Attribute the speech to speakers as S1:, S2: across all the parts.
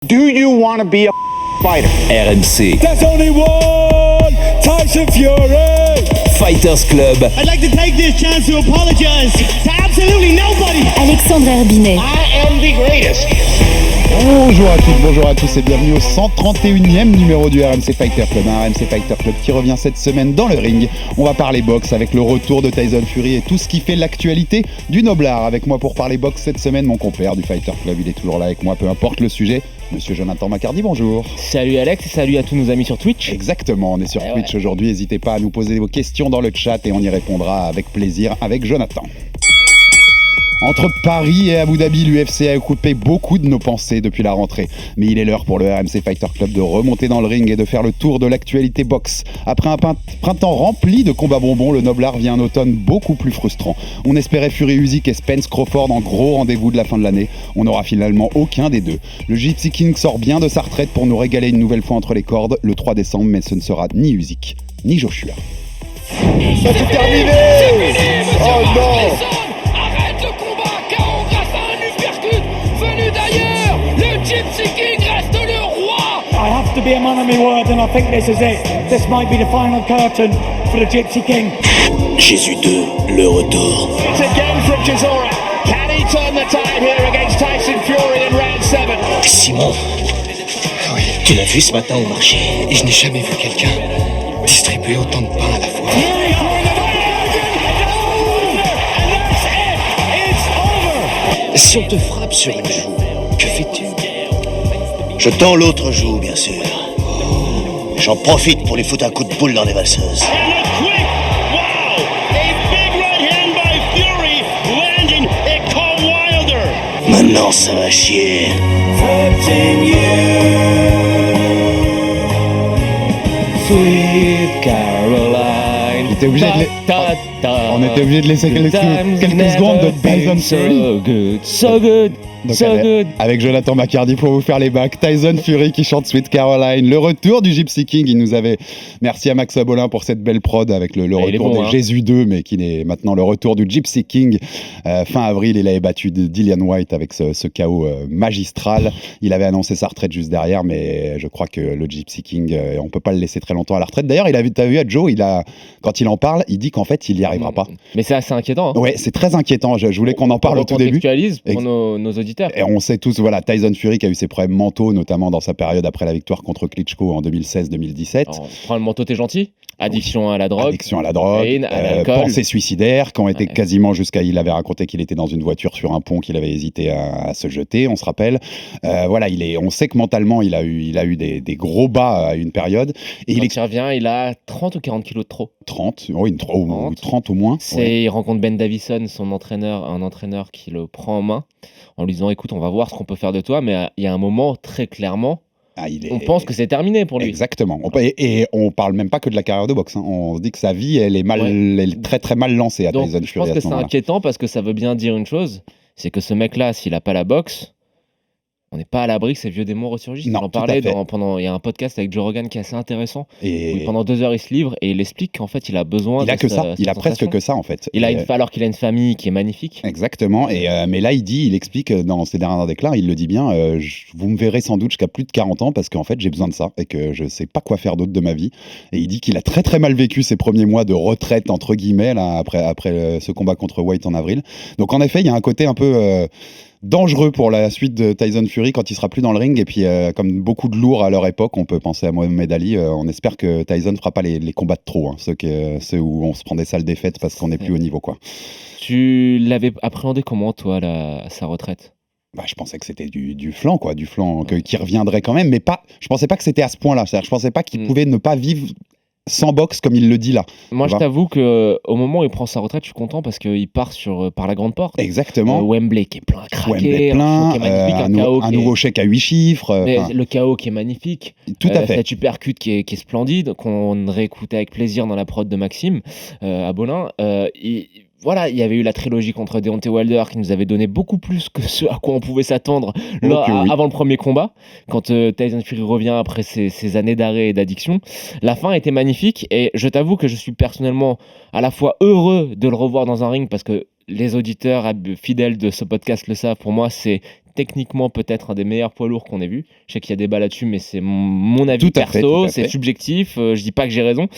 S1: Do you want to be a fighter?
S2: RMC
S3: There's only one Tyson Fury.
S2: Fighters Club.
S4: I'd like to take this chance to apologize to absolutely nobody.
S5: Alexandre Herbinet.
S1: I am the greatest.
S6: Bonjour à toutes, bonjour à tous et bienvenue au 131e numéro du RMC Fighter Club. Un RMC Fighter Club qui revient cette semaine dans le ring. On va parler boxe avec le retour de Tyson Fury et tout ce qui fait l'actualité du Noblard. Avec moi pour parler boxe cette semaine, mon compère du Fighter Club, il est toujours là avec moi, peu importe le sujet. Monsieur Jonathan Macardy, bonjour.
S7: Salut Alex et salut à tous nos amis sur Twitch.
S6: Exactement, on est sur Twitch aujourd'hui. N'hésitez pas à nous poser vos questions dans le chat et on y répondra avec plaisir avec Jonathan. Entre Paris et Abu Dhabi, l'UFC a occupé beaucoup de nos pensées depuis la rentrée. Mais il est l'heure pour le RMC Fighter Club de remonter dans le ring et de faire le tour de l'actualité boxe. Après un printemps rempli de combats bonbons, le Noblard vient un automne beaucoup plus frustrant. On espérait Fury Usyk et Spence Crawford en gros rendez-vous de la fin de l'année. On n'aura finalement aucun des deux. Le Gypsy King sort bien de sa retraite pour nous régaler une nouvelle fois entre les cordes le 3 décembre, mais ce ne sera ni Usyk, ni Joshua.
S3: C'est terminé. Oh non.
S8: Arrête le combat, KO grâce à un uppercut venu d'ailleurs. Le Gypsy King reste le roi.
S9: I have to be a man of my word and I think this is it. This might be the final curtain for the Gypsy King.
S2: Jésus 2, le retour.
S1: It's again from Chisora. Can he turn the tide here against Tyson Fury in round 7?
S10: Simon, oui. Tu l'as vu ce matin au marché? Je n'ai jamais vu quelqu'un distribuer autant de pain à la fois. Si on te frappe sur une joue, que fais-tu?
S11: Je tends l'autre joue, bien sûr. J'en profite pour lui foutre un coup de boule dans les valseuses. Maintenant, ça va chier.
S7: Sweet Caroline.
S6: On était obligé de laisser quelques secondes de Tyson Fury.
S7: So good.
S6: Donc
S7: So good.
S6: avec Jonathan Macardy pour vous faire les bacs, Tyson Fury qui chante Sweet Caroline, le retour du Gypsy King, il nous avait, merci à Max Abolin pour cette belle prod avec le retour des Jésus 2, mais qui est maintenant le retour du Gypsy King. Fin avril, il avait battu Dillian Whyte avec ce KO magistral. Il avait annoncé sa retraite juste derrière, mais je crois que le Gypsy King, on peut pas le laisser très longtemps à la retraite. D'ailleurs, t'as vu à Joe, quand il en parle, il dit qu'en fait, il y arrivera pas.
S7: Mais c'est assez inquiétant.
S6: Ouais, c'est très inquiétant. Je voulais qu'on en parle au tout début.
S7: Pour nos auditeurs.
S6: Et on sait tous, voilà, Tyson Fury qui a eu ses problèmes mentaux, notamment dans sa période après la victoire contre Klitschko en 2016-2017.
S7: Alors, prends le manteau, t'es gentil. Addiction à la drogue.
S6: À l'alcool. Pensées suicidaires, qui ont été quasiment jusqu'à... Il avait raconté qu'il était dans une voiture sur un pont, qu'il avait hésité à se jeter, on se rappelle. Voilà, on sait que mentalement, il a eu des gros bas à une période. Et
S7: quand il revient, il a 30 ou 40 kilos de trop.
S6: 30, oui, 30 au moins.
S7: Il rencontre Ben Davison, un entraîneur qui le prend en main, en lui disant, écoute, on va voir ce qu'on peut faire de toi, mais il y a un moment, très clairement, on pense que c'est terminé pour lui.
S6: Exactement. Et on parle même pas que de la carrière de boxe. Hein. On se dit que sa vie, elle est très très mal lancée à Tyson Fury.
S7: Je pense que c'est inquiétant parce que ça veut bien dire une chose, c'est que ce mec-là, s'il a pas la boxe, on n'est pas à l'abri que ces vieux démons ressurgissent.
S6: Non,
S7: on en parlait il y a un podcast avec Joe Rogan qui est assez intéressant.
S6: Et
S7: où pendant 2 heures, il se livre et il explique qu'en fait, il a besoin
S6: il a presque que ça en fait.
S7: Alors qu'il a une famille qui est magnifique.
S6: Exactement. Mais là, il explique dans ses derniers déclats, il le dit bien, vous me verrez sans doute jusqu'à plus de 40 ans parce qu'en fait, j'ai besoin de ça et que je sais pas quoi faire d'autre de ma vie. Et il dit qu'il a très très mal vécu ses premiers mois de retraite entre guillemets là, après ce combat contre Whyte en avril. Donc en effet, il y a un côté un peu dangereux pour la suite de Tyson Fury quand il sera plus dans le ring. Et puis, comme beaucoup de lourds à leur époque, on peut penser à Mohamed Ali. On espère que Tyson ne fera pas les combats de trop, hein, ceux où on se prend des sales défaites parce qu'on n'est plus au niveau, quoi.
S7: Tu l'avais appréhendé comment, toi, sa retraite?
S6: Je pensais que c'était du flanc, quoi, qui reviendrait quand même, mais pas. Je pensais pas que c'était à ce point-là. C'est-à-dire, je pensais pas qu'il pouvait ne pas vivre sans boxe comme il le dit là.
S7: Moi, je t'avoue qu'au moment où il prend sa retraite, je suis content parce qu'il part par la grande porte.
S6: Exactement.
S7: Wembley qui est plein à craquer.
S6: Un nouveau chèque à 8 chiffres.
S7: Le KO qui est magnifique.
S6: Tout à fait.
S7: Cet uppercut qui est splendide, qu'on réécoutait avec plaisir dans la prod de Maxime à Bolin. Voilà, il y avait eu la trilogie contre Deontay Wilder qui nous avait donné beaucoup plus que ce à quoi on pouvait s'attendre avant le premier combat. Quand Tyson Fury revient après ces années d'arrêt et d'addiction, la fin était magnifique et je t'avoue que je suis personnellement à la fois heureux de le revoir dans un ring parce que les auditeurs fidèles de ce podcast le savent, pour moi, c'est techniquement peut-être un des meilleurs poids lourds qu'on ait vu. Je sais qu'il y a débat là-dessus, mais c'est mon avis perso, c'est subjectif, je dis pas que j'ai raison.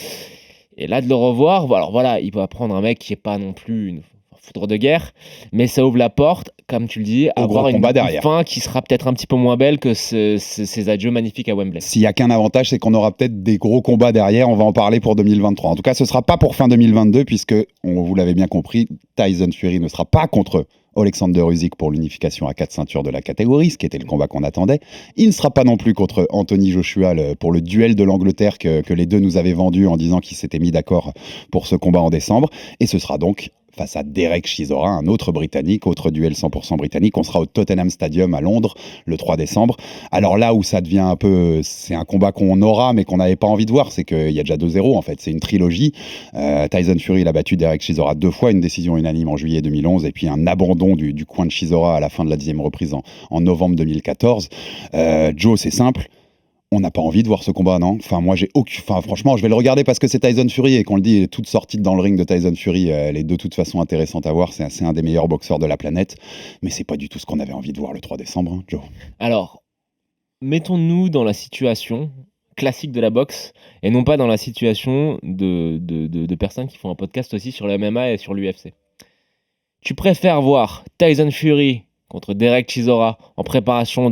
S7: Et là, de le revoir, alors voilà, il va prendre un mec qui est pas non plus une foudre de guerre, mais ça ouvre la porte, comme tu le dis, à avoir une fin qui sera peut-être un petit peu moins belle que ces adieux magnifiques à Wembley.
S6: S'il n'y a qu'un avantage, c'est qu'on aura peut-être des gros combats derrière, on va en parler pour 2023. En tout cas, ce ne sera pas pour fin 2022, puisque, vous l'avez bien compris, Tyson Fury ne sera pas contre Alexander Usyk pour l'unification à 4 ceintures de la catégorie, ce qui était le combat qu'on attendait. Il ne sera pas non plus contre Anthony Joshua pour le duel de l'Angleterre que les deux nous avaient vendu en disant qu'ils s'étaient mis d'accord pour ce combat en décembre. Et ce sera donc face à Derek Chisora, un autre Britannique, autre duel 100% britannique. On sera au Tottenham Stadium à Londres le 3 décembre. Alors là où ça devient un peu... C'est un combat qu'on aura mais qu'on n'avait pas envie de voir, c'est qu'il y a déjà 2-0 en fait. C'est une trilogie. Tyson Fury il a battu Derek Chisora 2 fois, une décision unanime en juillet 2011 et puis un abandon du coin de Chisora à la fin de la 10e reprise en novembre 2014. Joe, c'est simple. On n'a pas envie de voir ce combat, non ? Franchement, je vais le regarder parce que c'est Tyson Fury et qu'on le dit, toute sortie dans le ring de Tyson Fury, elle est de toute façon intéressante à voir. C'est un des meilleurs boxeurs de la planète, mais c'est pas du tout ce qu'on avait envie de voir le 3 décembre, hein, Joe.
S7: Alors, mettons-nous dans la situation classique de la boxe et non pas dans la situation de personnes qui font un podcast aussi sur le MMA et sur l'UFC. Tu préfères voir Tyson Fury contre Derek Chisora en préparation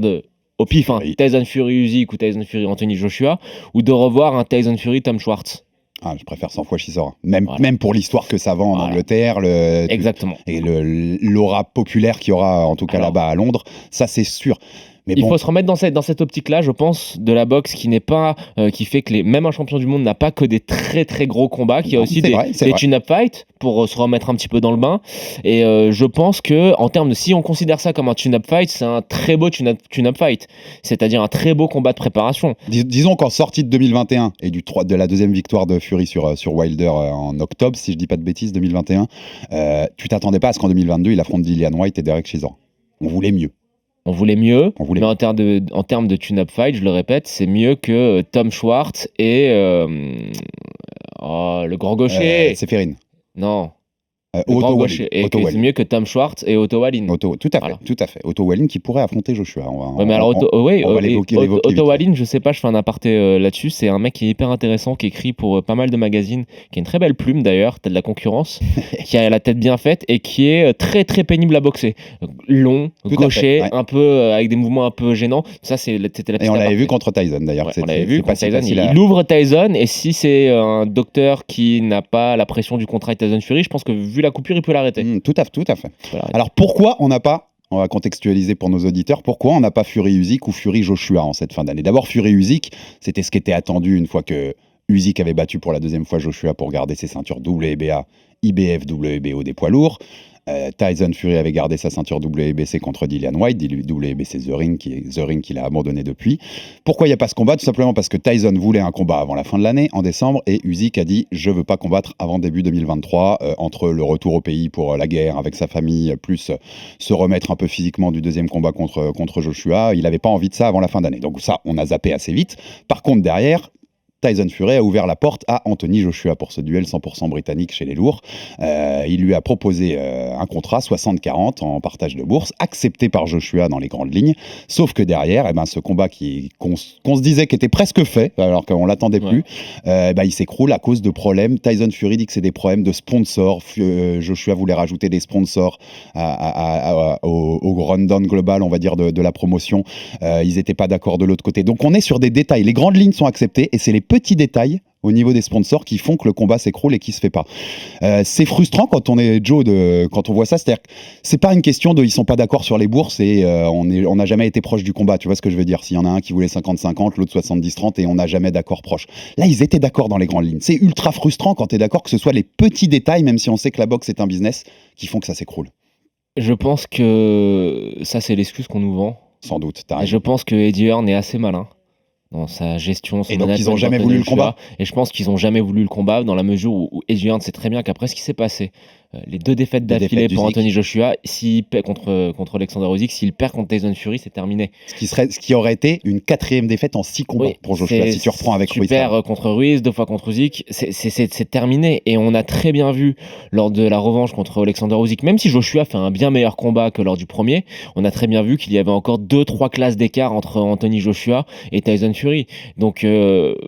S7: au pif, Tyson Fury Usyk ou Tyson Fury Anthony Joshua, ou de revoir un Tyson Fury Tom Schwartz?
S6: Je préfère 100 fois Chisora. Même pour l'histoire que ça vend en Angleterre.
S7: Exactement.
S6: Et l'aura populaire qu'il y aura, en tout cas là-bas à Londres, ça c'est sûr. Mais
S7: il faut se remettre dans cette optique-là, je pense, de la boxe qui n'est pas, qui fait que même un champion du monde n'a pas que des très très gros combats, qui a aussi des tune-up fights pour se remettre un petit peu dans le bain. Et je pense que en termes de, si on considère ça comme un tune-up fight, c'est un très beau tune-up fight, c'est-à-dire un très beau combat de préparation.
S6: Disons qu'en sortie de 2021 et de la deuxième victoire de Fury sur Wilder en octobre, si je dis pas de bêtises, 2021, tu t'attendais pas à ce qu'en 2022 il affronte Dillian Whyte et Derek Chisora. On voulait mieux. Mais en termes de tune-up fight, je le répète, c'est mieux que Tom Schwartz et le grand gaucher. C'est Ferrin.
S7: Non.
S6: Otto Wallin.
S7: C'est mieux que Tom Schwartz et Otto Wallin.
S6: Tout à fait. Otto Wallin qui pourrait affronter Joshua.
S7: On va l'évoquer. Otto Wallin, je sais pas, je fais un aparté là-dessus. C'est un mec qui est hyper intéressant, qui écrit pour pas mal de magazines, qui a une très belle plume d'ailleurs, t'as de la concurrence, qui a la tête bien faite et qui est très très pénible à boxer. Long, gaucher, un peu avec des mouvements un peu gênants. Ça, c'était la petite.
S6: Et on l'avait vu contre Tyson d'ailleurs.
S7: On l'avait vu contre Tyson. Il ouvre Tyson et si c'est un docteur qui n'a pas la pression du contrat de Tyson Fury, je pense que vu la coupure, il peut l'arrêter.
S6: Tout à fait. Alors pourquoi on n'a pas, on va contextualiser pour nos auditeurs, pourquoi on n'a pas Fury Usyk ou Fury Joshua en cette fin d'année ? D'abord, Fury Usyk, c'était ce qui était attendu une fois que Usyk avait battu pour la deuxième fois Joshua pour garder ses ceintures WBA, IBF, WBO des poids lourds. Tyson Fury avait gardé sa ceinture WBC contre Dillian Whyte, WBC The Ring qu'il a abandonné depuis. Pourquoi il n'y a pas ce combat ? Tout simplement parce que Tyson voulait un combat avant la fin de l'année, en décembre, et Usyk a dit « je ne veux pas combattre avant début 2023 », entre le retour au pays pour la guerre avec sa famille, plus se remettre un peu physiquement du deuxième combat contre Joshua, il n'avait pas envie de ça avant la fin d'année. Donc ça, on a zappé assez vite. Par contre, derrière, Tyson Fury a ouvert la porte à Anthony Joshua pour ce duel 100% britannique chez les lourds. Il lui a proposé un contrat 60-40 en partage de bourse, accepté par Joshua dans les grandes lignes. Sauf que derrière, ce combat qu'on se disait qu'il était presque fait, alors qu'on l'attendait plus, il s'écroule à cause de problèmes. Tyson Fury dit que c'est des problèmes de sponsors. Joshua voulait rajouter des sponsors au rundown global, on va dire, de la promotion. Ils n'étaient pas d'accord de l'autre côté. Donc on est sur des détails. Les grandes lignes sont acceptées et c'est les petits détails au niveau des sponsors qui font que le combat s'écroule et qui se fait pas. C'est frustrant quand on est Joe, quand on voit ça, c'est-à-dire que c'est pas une question de ils sont pas d'accord sur les bourses et on n'a jamais été proche du combat, tu vois ce que je veux dire, s'il y en a un qui voulait 50-50, l'autre 70-30 et on n'a jamais d'accord proche. Là, ils étaient d'accord dans les grandes lignes. C'est ultra frustrant quand tu es d'accord que ce soit les petits détails, même si on sait que la boxe est un business, qui font que ça s'écroule.
S7: Je pense que ça, c'est l'excuse qu'on nous vend.
S6: Sans doute,
S7: et je pense que Eddie Hearn est assez malin dans sa gestion, son
S6: et donc
S7: management.
S6: ils n'ont jamais voulu le combat.
S7: Et je pense qu'ils n'ont jamais voulu le combat dans la mesure où Eddie Hearn sait très bien qu'après ce qui s'est passé les 2 défaites
S6: Deux
S7: d'affilée
S6: défaites
S7: pour
S6: d'Usyk.
S7: Anthony Joshua. S'il perd contre Alexander Usyk, s'il perd contre Tyson Fury, c'est terminé.
S6: Ce qui aurait été une 4e défaite en 6 combats
S7: Oui,
S6: pour Joshua,
S7: c'est-
S6: si tu reprends avec
S7: tu
S6: Ruiz.
S7: perds contre Ruiz, 2 fois contre Usyk, c'est terminé. Et on a très bien vu lors de la revanche contre Alexander Usyk, même si Joshua fait un bien meilleur combat que lors du premier, on a très bien vu qu'il y avait encore 2-3 classes d'écart entre Anthony Joshua et Tyson Fury. Donc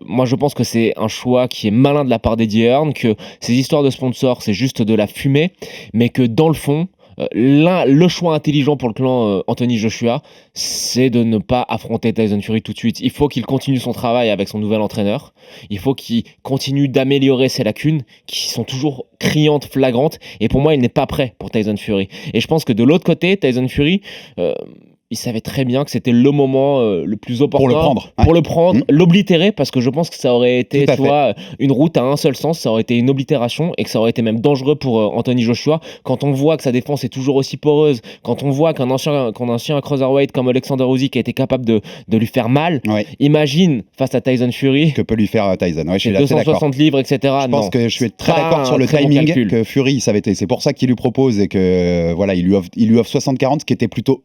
S7: moi je pense que c'est un choix qui est malin de la part d'Eddie Hearn, que ces histoires de sponsors c'est juste de la fumée, mais que dans le fond, le choix intelligent pour le clan Anthony Joshua, c'est de ne pas affronter Tyson Fury tout de suite. Il faut qu'il continue son travail avec son nouvel entraîneur. Il faut qu'il continue d'améliorer ses lacunes qui sont toujours criantes, flagrantes. Et pour moi, il n'est pas prêt pour Tyson Fury. Et je pense que de l'autre côté, Tyson Fury, il savait très bien que c'était le moment le plus opportun
S6: pour le prendre,
S7: l'oblitérer, parce que je pense que ça aurait été,
S6: Tout à
S7: tu vois, une route à un seul sens, ça aurait été une oblitération et que ça aurait été même dangereux pour Anthony Joshua. Quand on voit que sa défense est toujours aussi poreuse, quand on voit qu'un ancien cruiserweight comme Alexander Usyk a été capable de lui faire mal, imagine face à Tyson Fury.
S6: Que peut lui faire Tyson? Ouais, je suis
S7: C'est
S6: assez d'accord.
S7: 260 livres, etc.
S6: Je pense que je suis très d'accord sur le
S7: très bon
S6: timing
S7: calcul.
S6: que Fury, ça avait été. C'est pour ça qu'il lui propose et que voilà, il lui offre 60-40, ce qui était plutôt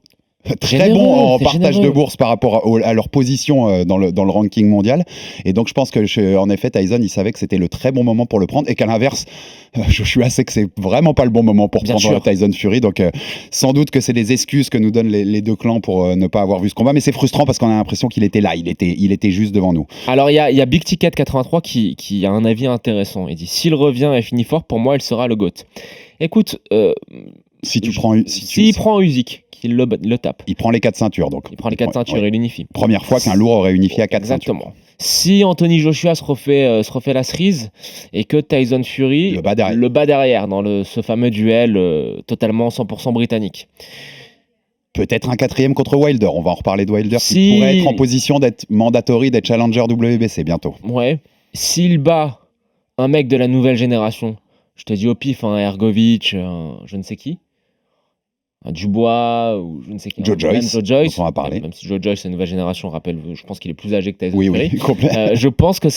S6: très
S7: Généreux,
S6: bon en
S7: c'est
S6: partage
S7: généreux.
S6: de bourse par rapport à leur position dans le ranking mondial. Et donc je pense que en effet Tyson, il savait que c'était le très bon moment pour le prendre et qu'à l'inverse, Joshua sait que c'est vraiment pas le bon moment pour
S7: Bien
S6: prendre
S7: sûr.
S6: Tyson Fury. Donc sans doute que c'est des excuses que nous donnent les 2 clans pour ne pas avoir vu ce combat, mais c'est frustrant parce qu'on a l'impression qu'il était là, il était juste devant nous.
S7: Alors il y a Big Ticket 83 qui a un avis intéressant. Il dit s'il revient et finit fort, pour moi il sera le GOAT. Écoute,
S6: S'il
S7: prend Usyk, qu'il le tape.
S6: Il prend les 4 ceintures donc.
S7: Il prend les 4 ceintures et l'unifie.
S6: Première fois qu'un lourd aurait unifié à 4 ceintures.
S7: Exactement. Si Anthony Joshua se refait la cerise et que Tyson Fury
S6: le bat derrière
S7: dans ce fameux duel totalement 100% britannique.
S6: Peut-être un 4e contre Wilder. On va en reparler de Wilder
S7: Si-
S6: qui pourrait être en position d'être mandatory, d'être challenger WBC bientôt.
S7: Ouais. S'il bat un mec de la nouvelle génération, je te dis au pif, un Ergovic, je ne sais qui, un Dubois ou je ne sais qui,
S6: Joe
S7: même
S6: Joyce,
S7: Joe Joyce,
S6: dont on va parler.
S7: même si Joe Joyce c'est une nouvelle génération, rappelle, je pense qu'il est plus âgé que Tyson
S6: Oui,
S7: Fury.
S6: oui, complètement.
S7: Je pense que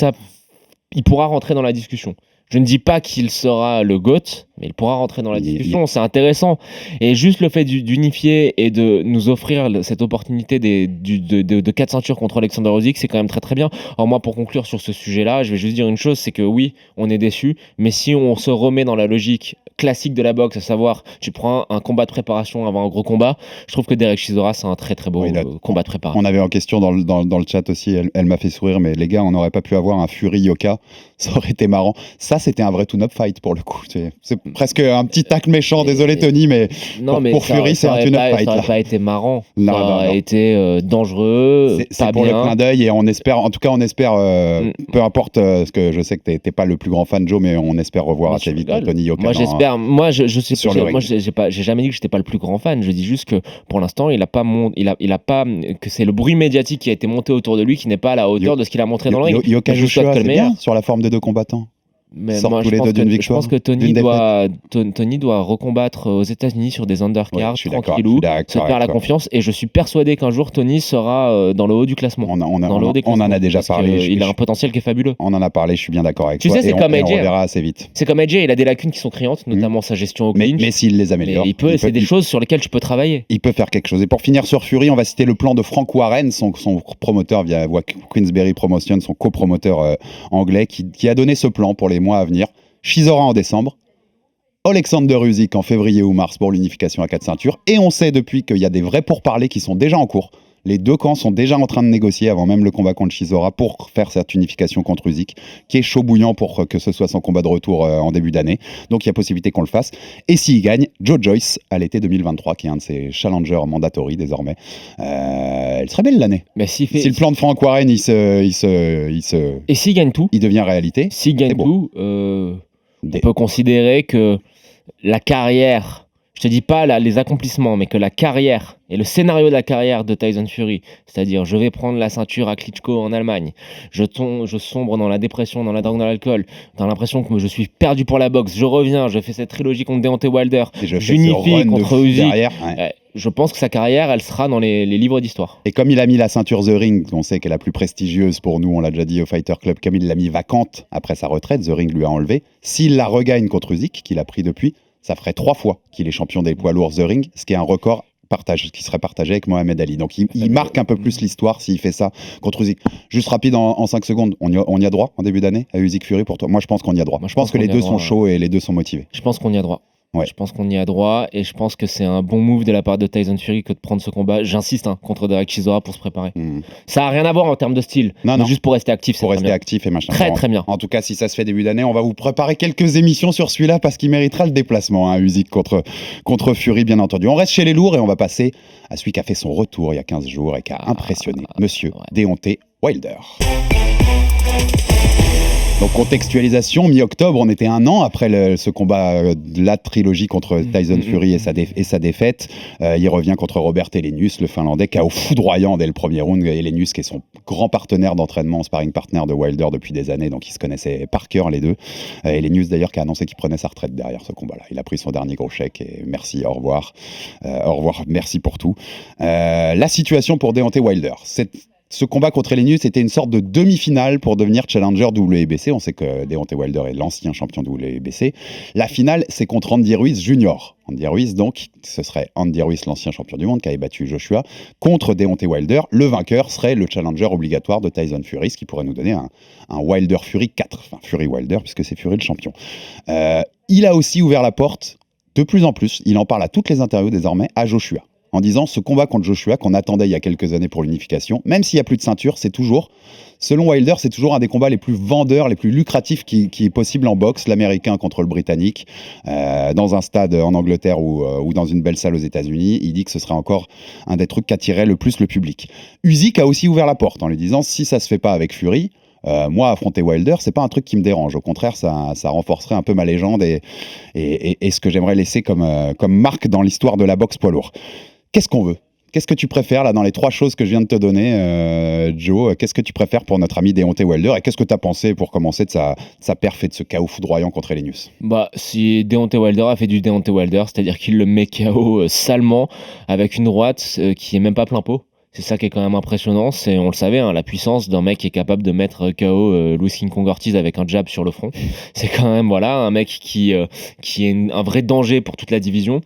S7: il pourra rentrer dans la discussion. Je ne dis pas qu'il sera le GOAT, mais il pourra rentrer dans la discussion. C'est intéressant. Et juste le fait d'unifier et de nous offrir cette opportunité de 4 ceintures contre Alexander Usyk, c'est quand même très très bien. Alors moi, pour conclure sur ce sujet-là, je vais juste dire une chose, c'est que oui, on est déçu, mais si on se remet dans la logique classique de la boxe, à savoir, tu prends un combat de préparation avant un gros combat, je trouve que Derek Chisora, c'est un très très beau combat de préparation.
S6: On avait en question dans le chat aussi, elle m'a fait sourire, mais les gars, on n'aurait pas pu avoir un Fury Yoka, ça aurait été marrant. Ça, c'était un vrai tune-up fight pour le coup. C'est presque un petit tacle méchant, désolé Tony, mais pour Fury, c'est un tune-up fight.
S7: Ça n'aurait pas été marrant, ça aurait été dangereux,
S6: c'est
S7: pas
S6: pour
S7: bien.
S6: le clin d'œil et on espère, en tout cas, peu importe, parce que je sais que t'es pas le plus grand fan, Joe, mais on espère revoir assez vite Tony Yoka.
S7: Moi, j'espère. Moi, je sais
S6: sur le
S7: moi,
S6: ring.
S7: j'ai jamais dit que j'étais pas le plus grand fan. Je dis juste que pour l'instant, il a pas que c'est le bruit médiatique qui a été monté autour de lui qui n'est pas à la hauteur de ce qu'il a montré dans le ring.
S6: Yoka
S7: Je souhaite
S6: Joshua,
S7: que le
S6: c'est
S7: meilleur.
S6: bien sur la forme des 2 combattants.
S7: Mais
S6: Sortent
S7: moi,
S6: tous les deux d'une victoire,
S7: je pense que
S6: d'une
S7: Tony doit recombattre aux États-Unis sur des undercards,
S6: Ouais, je suis d'accord,
S7: tranquillou,
S6: je suis d'accord
S7: se faire la
S6: avec toi.
S7: confiance. Et je suis persuadé qu'un jour, Tony sera dans le haut du classement.
S6: On
S7: dans le haut des
S6: en
S7: classements,
S6: a déjà
S7: parce
S6: parlé.
S7: Il a un potentiel qui est fabuleux.
S6: On en a parlé, je suis bien d'accord avec
S7: Tu
S6: toi.
S7: sais, c'est comme
S6: et
S7: AJ.
S6: on verra assez vite.
S7: C'est comme AJ, il a des lacunes qui sont criantes, notamment sa gestion au clinch.
S6: Mais s'il les améliore,
S7: Mais c'est des choses sur lesquelles tu peux travailler.
S6: Il peut faire quelque chose. Et pour finir sur Fury, on va citer le plan de Frank Warren, son promoteur via Queensberry Promotion, son copromoteur anglais, qui a donné ce plan pour les mois à venir. Chisora en décembre, Alexander Usyk en février ou mars pour l'unification à 4 ceintures. Et on sait depuis qu'il y a des vrais pourparlers qui sont déjà en cours. Les 2 camps sont déjà en train de négocier avant même le combat contre Chisora pour faire cette unification contre Usyk, qui est chaud bouillant pour que ce soit son combat de retour en début d'année. Donc il y a possibilité qu'on le fasse. Et s'il gagne, Joe Joyce à l'été 2023, qui est un de ses challengers mandatory désormais. Elle serait belle l'année.
S7: Mais si
S6: le plan de Frank Warren,
S7: et s'il gagne tout,
S6: il devient réalité.
S7: S'il gagne tout, on peut considérer que la carrière, je te dis pas les accomplissements, mais que la carrière et le scénario de la carrière de Tyson Fury, c'est-à-dire je vais prendre la ceinture à Klitschko en Allemagne, je sombre dans la dépression, dans la drogue, dans l'alcool, dans l'impression que je suis perdu pour la boxe, je reviens, je fais cette trilogie contre Deontay Wilder, j'unifie contre Usyk. Je pense que sa carrière, elle sera dans les livres d'histoire.
S6: Et comme il a mis la ceinture The Ring, on sait qu'elle est la plus prestigieuse pour nous, on l'a déjà dit au Fighter Club, comme il l'a mis vacante après sa retraite, The Ring lui a enlevé. S'il la regagne contre Usyk, qu'il a pris depuis, ça ferait 3 fois qu'il est champion des poids lourds The Ring, ce qui est un record qui serait partagé avec Mohamed Ali. Donc il marque un peu plus l'histoire s'il fait ça contre Usyk. Juste rapide en 5 secondes, on y a droit en début d'année à Usyk Fury pour toi? Moi je pense qu'on y a droit. Je pense que les deux sont chauds et les deux sont motivés.
S7: Je pense qu'on y a droit.
S6: Ouais.
S7: Je pense qu'on y a droit et je pense que c'est un bon move de la part de Tyson Fury que de prendre ce combat. J'insiste contre Derek Chisora pour se préparer. Ça n'a rien à voir en termes de style.
S6: Non.
S7: Juste pour rester actif.
S6: Pour rester actif et machin.
S7: Très bien.
S6: En tout cas, si ça se fait début d'année, on va vous préparer quelques émissions sur celui-là parce qu'il méritera le déplacement. Usyk contre Fury, bien entendu. On reste chez les lourds et on va passer à celui qui a fait son retour il y a 15 jours et qui a impressionné Monsieur Deontay Wilder. Donc contextualisation, mi-octobre, on était 1 an après ce combat de la trilogie contre Tyson Fury et sa défaite. Il revient contre Robert Helenius, le Finlandais, KO foudroyant dès le premier round. Helenius qui est son grand partenaire d'entraînement, sparring partner de Wilder depuis des années, donc ils se connaissaient par cœur les deux. Helenius d'ailleurs qui a annoncé qu'il prenait sa retraite derrière ce combat-là. Il a pris son dernier gros chèque et merci, au revoir. Au revoir, merci pour tout. La situation pour Deontay Wilder, ce combat contre Helenius était une sorte de demi-finale pour devenir challenger WBC. On sait que Deontay Wilder est l'ancien champion WBC. La finale, c'est contre Andy Ruiz Jr. Andy Ruiz, donc, ce serait Andy Ruiz, l'ancien champion du monde, qui avait battu Joshua, contre Deontay Wilder. Le vainqueur serait le challenger obligatoire de Tyson Fury, ce qui pourrait nous donner un Wilder Fury 4. Enfin, Fury Wilder, puisque c'est Fury le champion. Il a aussi ouvert la porte, de plus en plus, il en parle à toutes les interviews désormais, à Joshua. En disant ce combat contre Joshua qu'on attendait il y a quelques années pour l'unification, même s'il n'y a plus de ceinture, c'est toujours, selon Wilder, c'est toujours un des combats les plus vendeurs, les plus lucratifs qui est possible en boxe, l'américain contre le britannique, dans un stade en Angleterre ou dans une belle salle aux États-Unis. Il dit que ce sera encore un des trucs qui attirait le plus le public. Usyk a aussi ouvert la porte en lui disant si ça se fait pas avec Fury, moi affronter Wilder, c'est pas un truc qui me dérange. Au contraire, ça renforcerait un peu ma légende et ce que j'aimerais laisser comme marque dans l'histoire de la boxe poids lourd. Qu'est-ce qu'on veut? Qu'est-ce que tu préfères là dans les 3 choses que je viens de te donner, Joe? Qu'est-ce que tu préfères pour notre ami Deontay Wilder? Et qu'est-ce que tu as pensé pour commencer de sa perf et de ce KO foudroyant contre Helenius?
S7: Si Deontay Wilder a fait du Deontay Wilder, c'est-à-dire qu'il le met KO salement avec une droite qui est même pas plein pot. C'est ça qui est quand même impressionnant, on le savait, la puissance d'un mec qui est capable de mettre KO Louis King Kong Ortiz avec un jab sur le front. C'est quand même un mec qui est un vrai danger pour toute la division.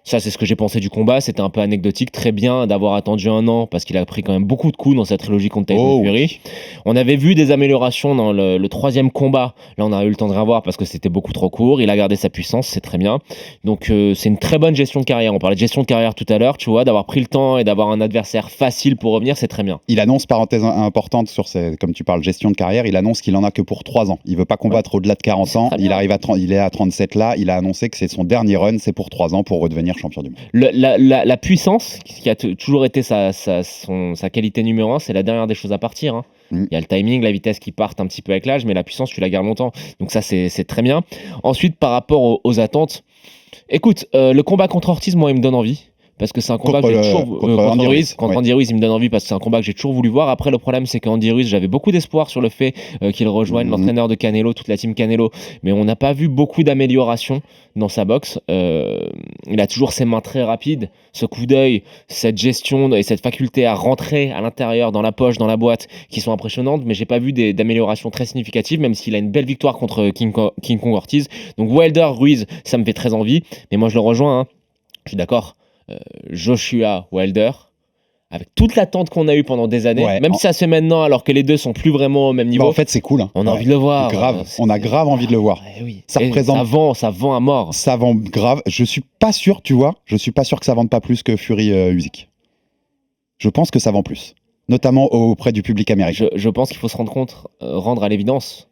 S7: Ça, c'est ce que j'ai pensé du combat. C'était un peu anecdotique. Très bien d'avoir attendu 1 an parce qu'il a pris quand même beaucoup de coups dans sa trilogie contre Tyson Fury. On avait vu des améliorations dans le 3e combat. Là, on a eu le temps de revoir parce que c'était beaucoup trop court. Il a gardé sa puissance, c'est très bien. Donc, c'est une très bonne gestion de carrière. On parlait de gestion de carrière tout à l'heure, tu vois, d'avoir pris le temps et d'avoir un adversaire facile pour revenir, c'est très bien.
S6: Il annonce, parenthèse importante sur comme tu parles, gestion de carrière, il annonce qu'il en a que pour 3 ans. Il veut pas combattre au-delà de 40 ans. Il est à 37 là. Il a annoncé que c'est son dernier run, c'est pour 3 ans pour redevenir champion du monde.
S7: La puissance, qui a toujours été sa qualité numéro 1, c'est la dernière des choses à partir. Il y a le timing, la vitesse qui partent un petit peu avec l'âge, mais la puissance, tu la gardes longtemps. Donc ça, c'est très bien. Ensuite, par rapport aux attentes, écoute, le combat contre Ortiz, moi, il me donne envie. Parce que c'est un combat que j'ai toujours contre Andy Ruiz, il me donne envie parce que c'est un combat que j'ai toujours voulu voir. Après, le problème, c'est qu'Andy Ruiz, j'avais beaucoup d'espoir sur le fait qu'il rejoigne l'entraîneur de Canelo, toute la team Canelo, mais on n'a pas vu beaucoup d'amélioration dans sa boxe. Il a toujours ses mains très rapides, ce coup d'œil, cette gestion et cette faculté à rentrer à l'intérieur, dans la poche, dans la boîte, qui sont impressionnantes, mais j'ai pas vu d'amélioration très significative, même s'il a une belle victoire contre King Kong Ortiz. Donc Wilder, Ruiz, ça me fait très envie, mais moi je le rejoins, je suis d'accord. Joshua Wilder, avec toute l'attente qu'on a eue pendant des années, même si ça se fait maintenant alors que les deux sont plus vraiment au même niveau.
S6: En fait, c'est cool.
S7: On a envie de le voir.
S6: Grave. On a grave envie de le voir.
S7: Oui.
S6: Ça représente.
S7: Ça vend à mort.
S6: Ça vend grave. Je suis pas sûr, tu vois. Je suis pas sûr que ça vende pas plus que Fury Usyk. Je pense que ça vend plus, notamment auprès du public américain.
S7: Je pense qu'il faut se rendre à l'évidence.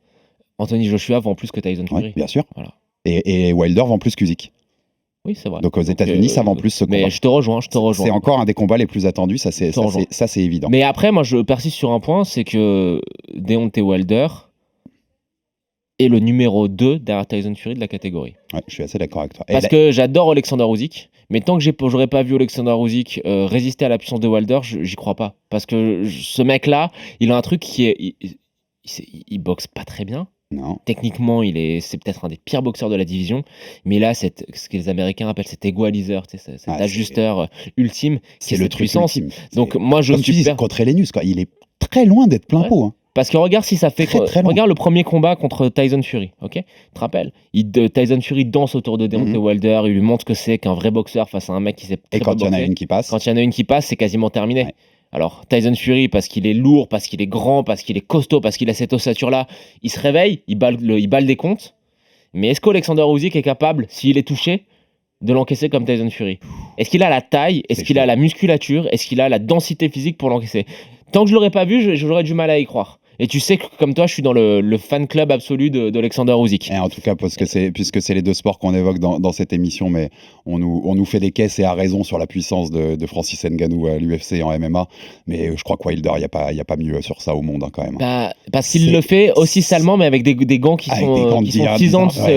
S7: Anthony Joshua vend plus que Tyson Fury.
S6: Bien sûr.
S7: Voilà.
S6: Et Wilder vend plus qu'Usyk.
S7: Oui, c'est vrai.
S6: Donc aux États-Unis, ça vend plus ce combat.
S7: Mais je te rejoins. C'est
S6: encore un des combats les plus attendus, ça c'est évident.
S7: Mais après, moi je persiste sur un point, c'est que Deontay Wilder est le numéro 2 derrière Tyson Fury de la catégorie.
S6: Ouais, je suis assez d'accord avec toi.
S7: Parce que j'adore Alexander Usyk, mais tant que j'aurais pas vu Alexander Usyk résister à la puissance de Wilder, j'y crois pas. Parce que ce mec-là, il a un truc qui est... Il boxe pas très bien.
S6: Non.
S7: Techniquement, c'est peut-être un des pires boxeurs de la division, mais là, ce que les Américains appellent cet equalizer, cet ajusteur ultime,
S6: c'est
S7: le
S6: truc
S7: puissance.
S6: ultime.
S7: Donc moi, je
S6: comme tu dis, contre Helenius, il est très loin d'être plein pot.
S7: Parce que regarde si ça fait.
S6: Très long.
S7: Regarde le premier combat contre Tyson Fury, ok? Tu te rappelles? Tyson Fury danse autour de Deontay Wilder, il lui montre ce que c'est qu'un vrai boxeur face à un mec qui sait.
S6: Et quand il y en a une qui passe.
S7: Quand il y en a une qui passe, c'est quasiment terminé.
S6: Ouais.
S7: Alors, Tyson Fury, parce qu'il est lourd, parce qu'il est grand, parce qu'il est costaud, parce qu'il a cette ossature-là, il se réveille, il balle des comptes. Mais est-ce qu'Alexander Usyk est capable, s'il est touché, de l'encaisser comme Tyson Fury? Est-ce qu'il a la taille? Est-ce qu'il a la musculature? Est-ce qu'il a la densité physique pour l'encaisser? Tant que je l'aurais pas vu, j'aurais du mal à y croire. Et tu sais que, comme toi, je suis dans le fan club absolu d'Alexander Usyk.
S6: Et en tout cas, puisque c'est les deux sports qu'on évoque dans cette émission, mais on nous fait des caisses et à raison sur la puissance de Francis Ngannou à l'UFC et en MMA. Mais je crois que Wilder, il n'y a pas mieux sur ça au monde quand même.
S7: Bah, parce qu'il le fait aussi salement, mais avec des gants qui sont 6 ans,
S6: 6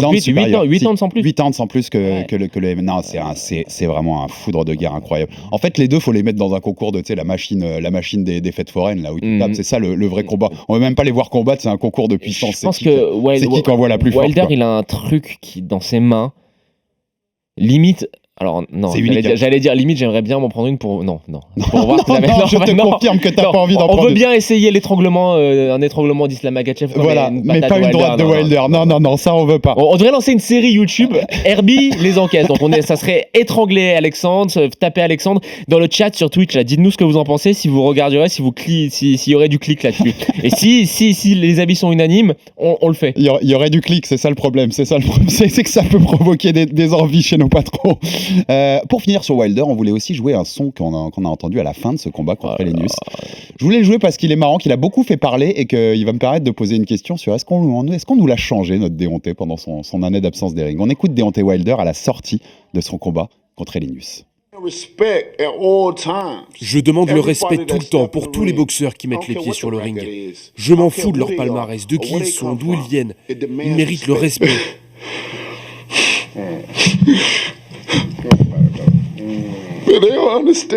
S6: ans de supérieur.
S7: 8 ans sans plus.
S6: 8 ans sans plus que le MMA. Non, c'est vraiment un foudre de guerre incroyable. En fait, les deux, faut les mettre dans un concours de la machine des fêtes foraines, là où tu tapes. C'est ça le vrai combat. On ne veut même pas les voir combattre, c'est un concours de puissance.
S7: Je pense que
S6: c'est qui envoie la plus forte.
S7: Wilder, il a un truc qui, dans ses mains, limite. Alors, non, j'allais dire limite, j'aimerais bien m'en prendre une pour. Non. Pour voir
S6: je te confirme que tu n'as pas envie d'en prendre.
S7: On veut bien essayer l'étranglement, un étranglement d'Islam Makhachev.
S6: Voilà, mais pas une droite de Wilder. Non, ça on veut pas.
S7: On devrait lancer une série YouTube, Herbie les enquêtes. Donc ça serait étrangler Alexandre, taper Alexandre. Dans le chat sur Twitch, là, dites-nous ce que vous en pensez, si vous regarderez, s'il y aurait du clic là-dessus. Et si les avis sont unanimes, on le fait.
S6: Il y aurait du clic, c'est ça le problème. C'est que ça peut provoquer des envies chez nos patrons. Pour finir sur Wilder, on voulait aussi jouer un son qu'on a entendu à la fin de ce combat contre Helenius. Je voulais le jouer parce qu'il est marrant, qu'il a beaucoup fait parler et qu'il va me permettre de poser une question sur est-ce qu'on nous l'a changé, notre Deontay, pendant son année d'absence des rings. On écoute Deontay Wilder à la sortie de son combat contre Helenius.
S5: Je demande le respect tout le temps pour tous les boxeurs qui mettent les pieds sur le ring. Je m'en fous de leur palmarès, de qui ils sont, d'où ils viennent. Ils méritent le respect.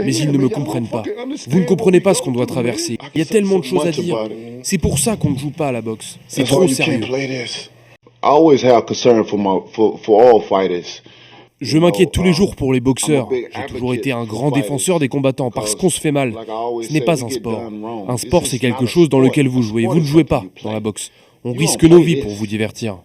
S5: Mais ils ne me comprennent pas. Vous ne comprenez pas ce qu'on doit traverser. Il y a tellement de choses à dire. C'est pour ça qu'on ne joue pas à la boxe. C'est trop sérieux. Je m'inquiète tous les jours pour les boxeurs. J'ai toujours été un grand défenseur des combattants parce qu'on se fait mal. Ce n'est pas un sport. Un sport, c'est quelque chose dans lequel vous jouez. Vous ne jouez pas dans la boxe. On risque nos vies pour vous divertir.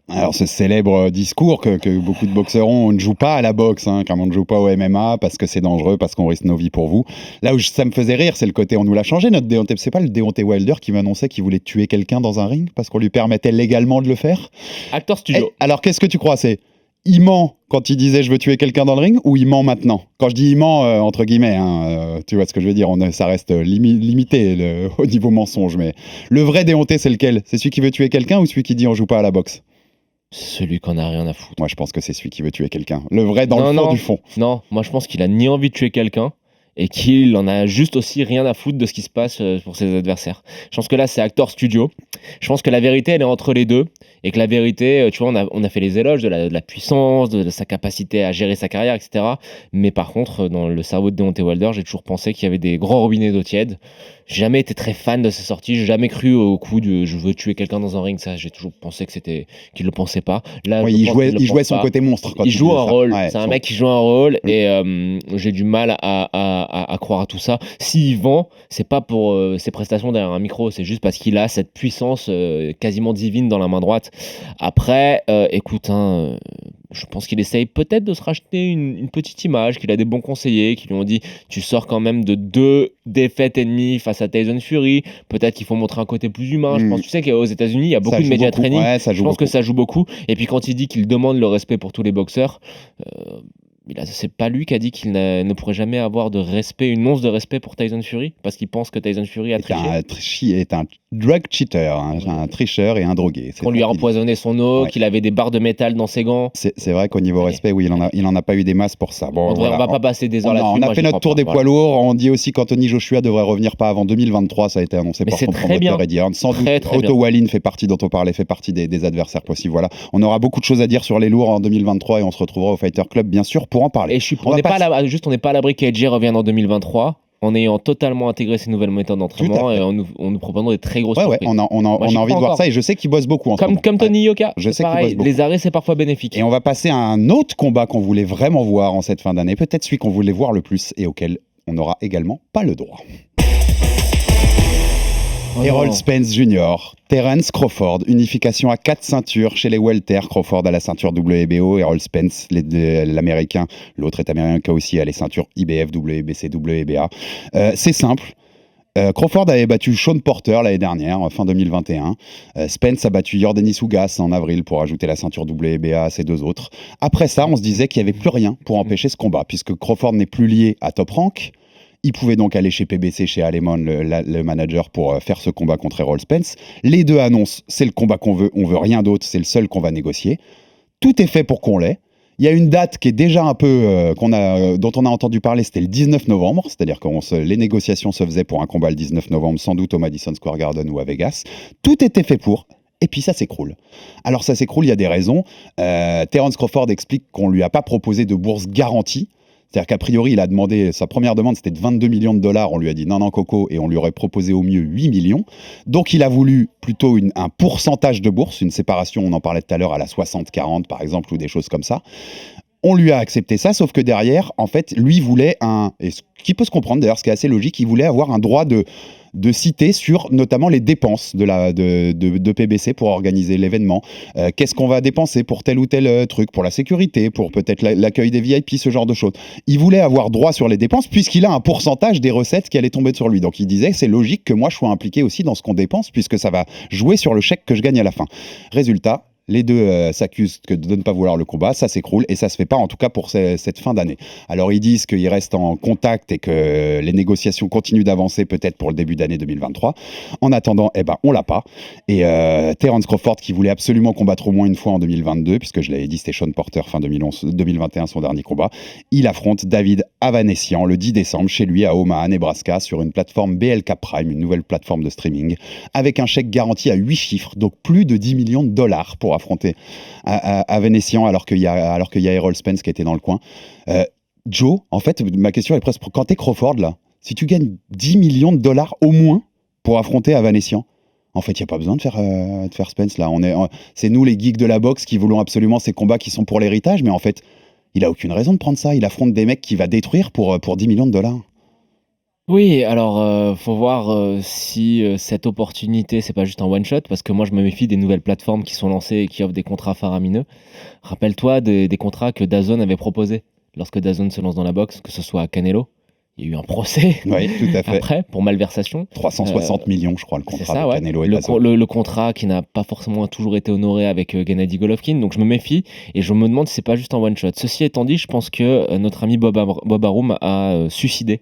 S6: Alors ce célèbre discours que beaucoup de boxeurs ont, on ne joue pas à la boxe, comme on ne joue pas au MMA parce que c'est dangereux, parce qu'on risque nos vies pour vous. Là où ça me faisait rire, c'est le côté on nous l'a changé notre Deontay. C'est pas le Deontay Wilder qui m'annonçait qu'il voulait tuer quelqu'un dans un ring parce qu'on lui permettait légalement de le faire.
S7: Acteur studio.
S6: Alors qu'est-ce que tu crois, c'est il ment quand il disait je veux tuer quelqu'un dans le ring ou il ment maintenant? Quand je dis il ment, entre guillemets, tu vois ce que je veux dire, ça reste limité au niveau mensonge. Mais le vrai Deontay, c'est lequel? C'est celui qui veut tuer quelqu'un ou celui qui dit on joue pas à la boxe?
S7: Celui qu'on a rien à foutre.
S6: Moi, je pense que c'est celui qui veut tuer quelqu'un. Le vrai dans le fond du fond.
S7: Non, moi, je pense qu'il a ni envie de tuer quelqu'un et qu'il en a juste aussi rien à foutre de ce qui se passe pour ses adversaires. Je pense que là, c'est acteur studio. Je pense que la vérité, elle est entre les deux. Et que la vérité, tu vois, on a fait les éloges de la puissance, de sa capacité à gérer sa carrière, etc. Mais par contre, dans le cerveau de Deontay Wilder, j'ai toujours pensé qu'il y avait des grands robinets d'eau tiède. J'ai jamais été très fan de ses sorties. J'ai jamais cru au coup de je veux tuer quelqu'un dans un ring. Ça, j'ai toujours pensé que qu'il le pensait pas. Là,
S6: il jouait son côté monstre. Quand
S7: il joue un rôle.
S6: Ouais,
S7: c'est un mec qui joue un rôle et j'ai du mal à croire à tout ça. S'il vend, c'est pas pour ses prestations derrière un micro, c'est juste parce qu'il a cette puissance quasiment divine dans la main droite. Après, écoute, je pense qu'il essaye peut-être de se racheter une petite image, qu'il a des bons conseillers qui lui ont dit tu sors quand même de 2 défaites et demie face à Tyson Fury, peut-être qu'il faut montrer un côté plus humain. Je pense, tu sais qu'aux États-Unis il y a beaucoup de média training, je pense que ça joue beaucoup. Et puis quand il dit qu'il demande le respect pour tous les boxeurs, c'est pas lui qui a dit qu'il ne pourrait jamais avoir de respect, une once de respect pour Tyson Fury, parce qu'il pense que Tyson Fury a triché.
S6: Est un drug cheater, un tricheur et un drogué.
S7: Qu'on lui a empoisonné son eau, qu'il avait des barres de métal dans ses gants.
S6: C'est vrai qu'au niveau respect, oui, il en a pas eu des masses pour ça. Bon,
S7: on va pas passer des heures là-dessus.
S6: On a fait notre tour des poids lourds. On dit aussi qu'Anthony Joshua devrait revenir pas avant 2023. Ça a été annoncé par son promoteur Eddie Hearn. Sans doute, Otto Wallin fait partie, dont on parlait, fait partie des adversaires possibles. Voilà. On aura beaucoup de choses à dire sur les lourds en 2023 et on se retrouvera au Fighter Club, bien sûr, pour en parler.
S7: Et on n'est pas à l'abri qu'AJ revienne en 2023. En ayant totalement intégré ces nouvelles méthodes d'entraînement et en nous proposant des très grosses surprises.
S6: On a envie de voir ça et je sais qu'il bosse beaucoup en ce moment.
S7: Comme Tony Yoka,
S6: je sais
S7: pareil, les arrêts c'est parfois bénéfique.
S6: Et on va passer à un autre combat qu'on voulait vraiment voir en cette fin d'année, peut-être celui qu'on voulait voir le plus et auquel on n'aura également pas le droit.
S7: Oh
S6: Errol
S7: non.
S6: Spence Jr., Terence Crawford, unification à 4 ceintures chez les welter. Crawford à la ceinture WBO, Errol Spence, l'américain, l'autre est américain aussi, à les ceintures IBF, WBC, WBA. C'est simple. Crawford avait battu Sean Porter l'année dernière, fin 2021. Spence a battu Yordenis Ugas en avril pour ajouter la ceinture WBA à ces deux autres. Après ça, on se disait qu'il n'y avait plus rien pour empêcher ce combat, puisque Crawford n'est plus lié à Top Rank. Il pouvait donc aller chez PBC, chez Alemon, le manager, pour faire ce combat contre Errol Spence. Les deux annoncent, c'est le combat qu'on veut, on veut rien d'autre, c'est le seul qu'on va négocier. Tout est fait pour qu'on l'ait. Il y a une date qui est déjà un peu dont on a entendu parler, c'était le 19 novembre, c'est-à-dire que les négociations se faisaient pour un combat le 19 novembre, sans doute au Madison Square Garden ou à Vegas. Tout était fait pour. Et puis ça s'écroule. Alors ça s'écroule, il y a des raisons. Terence Crawford explique qu'on ne lui a pas proposé de bourse garantie. C'est-à-dire qu'a priori, il a demandé, sa première demande, c'était de 22 millions de dollars. On lui a dit non, Coco, et on lui aurait proposé au mieux 8 millions. Donc, il a voulu plutôt un pourcentage de bourse, une séparation, on en parlait tout à l'heure, à la 60-40, par exemple, ou des choses comme ça. On lui a accepté ça, sauf que derrière, en fait, lui voulait et ce qui peut se comprendre d'ailleurs, ce qui est assez logique, il voulait avoir un droit de citer sur notamment les dépenses de PBC pour organiser l'événement. Qu'est-ce qu'on va dépenser pour tel ou tel truc, pour la sécurité, pour peut-être l'accueil des VIP, ce genre de choses. Il voulait avoir droit sur les dépenses puisqu'il a un pourcentage des recettes qui allaient tomber sur lui. Donc il disait, c'est logique que moi je sois impliqué aussi dans ce qu'on dépense puisque ça va jouer sur le chèque que je gagne à la fin. Résultat, les deux s'accusent de ne pas vouloir le combat, ça s'écroule et ça se fait pas en tout cas pour cette fin d'année. Alors ils disent qu'ils restent en contact et que les négociations continuent d'avancer peut-être pour le début d'année 2023. En attendant, on l'a pas. Et Terence Crawford qui voulait absolument combattre au moins une fois en 2022, puisque je l'avais dit, c'était Sean Porter fin 2021 son dernier combat. Il affronte David Avanessian le 10 décembre chez lui à Omaha, Nebraska, sur une plateforme BLK Prime, une nouvelle plateforme de streaming, avec un chèque garanti à 8 chiffres, donc plus de 10 millions de dollars pour affronter Avanessian alors qu'il y a Errol Spence qui était dans le coin. Joe, en fait, ma question est presque, quand t'es Crawford là, si tu gagnes 10 millions de dollars au moins pour affronter Avanessian, en fait, il n'y a pas besoin de faire Spence là. C'est nous les geeks de la boxe qui voulons absolument ces combats qui sont pour l'héritage, mais en fait, il a aucune raison de prendre ça. Il affronte des mecs qu'il va détruire pour 10 millions de dollars.
S7: Oui, alors faut voir si cette opportunité, c'est pas juste un one shot, parce que moi je me méfie des nouvelles plateformes qui sont lancées et qui offrent des contrats faramineux. Rappelle-toi des contrats que DAZN avait proposés lorsque DAZN se lance dans la boxe, que ce soit à Canelo. Il y a eu un procès
S6: oui, tout à fait.
S7: après pour malversation.
S6: 360 millions, je crois, le contrat de Canelo et DAZN.
S7: Le contrat qui n'a pas forcément toujours été honoré avec Gennady Golovkin, donc je me méfie et je me demande si c'est pas juste un one shot. Ceci étant dit, je pense que notre ami Bob Arum a suicidé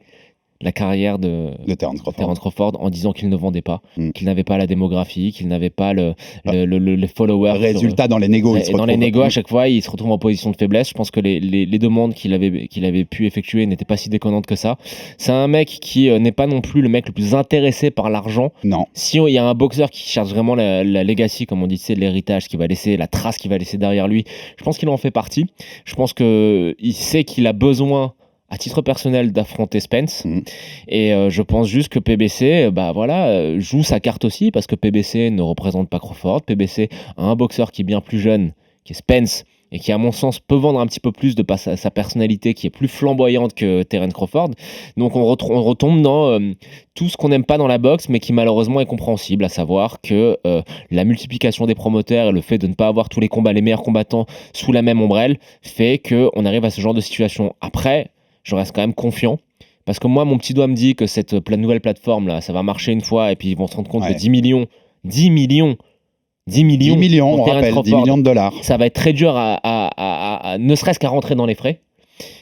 S7: la carrière de Terence Crawford en disant qu'il ne vendait pas, qu'il n'avait pas la démographie, qu'il n'avait pas les followers.
S6: Résultat dans les négos.
S7: Dans les négos, à chaque fois, il se retrouve en position de faiblesse. Je pense que les demandes qu'il avait pu effectuer n'étaient pas si déconnantes que ça. C'est un mec qui n'est pas non plus le mec le plus intéressé par l'argent.
S6: Non.
S7: Si il y a un boxeur qui cherche vraiment la legacy, comme on dit, c'est l'héritage qu'il va laisser, la trace qu'il va laisser derrière lui, je pense qu'il en fait partie. Je pense qu'il sait qu'il a besoin à titre personnel d'affronter Spence et je pense juste que PBC joue sa carte aussi parce que PBC ne représente pas Crawford. PBC a un boxeur qui est bien plus jeune, qui est Spence, et qui à mon sens peut vendre un petit peu plus de sa personnalité qui est plus flamboyante que Terence Crawford. Donc on retombe dans tout ce qu'on n'aime pas dans la boxe mais qui malheureusement est compréhensible, à savoir que la multiplication des promoteurs et le fait de ne pas avoir tous les meilleurs combattants sous la même ombrelle fait qu'on arrive à ce genre de situation. Après, je reste quand même confiant parce que moi mon petit doigt me dit que cette nouvelle plateforme là ça va marcher une fois et puis ils vont se rendre compte que 10 millions
S6: on rappelle, 10 millions de dollars,
S7: ça va être très dur à ne serait-ce qu'à rentrer dans les frais.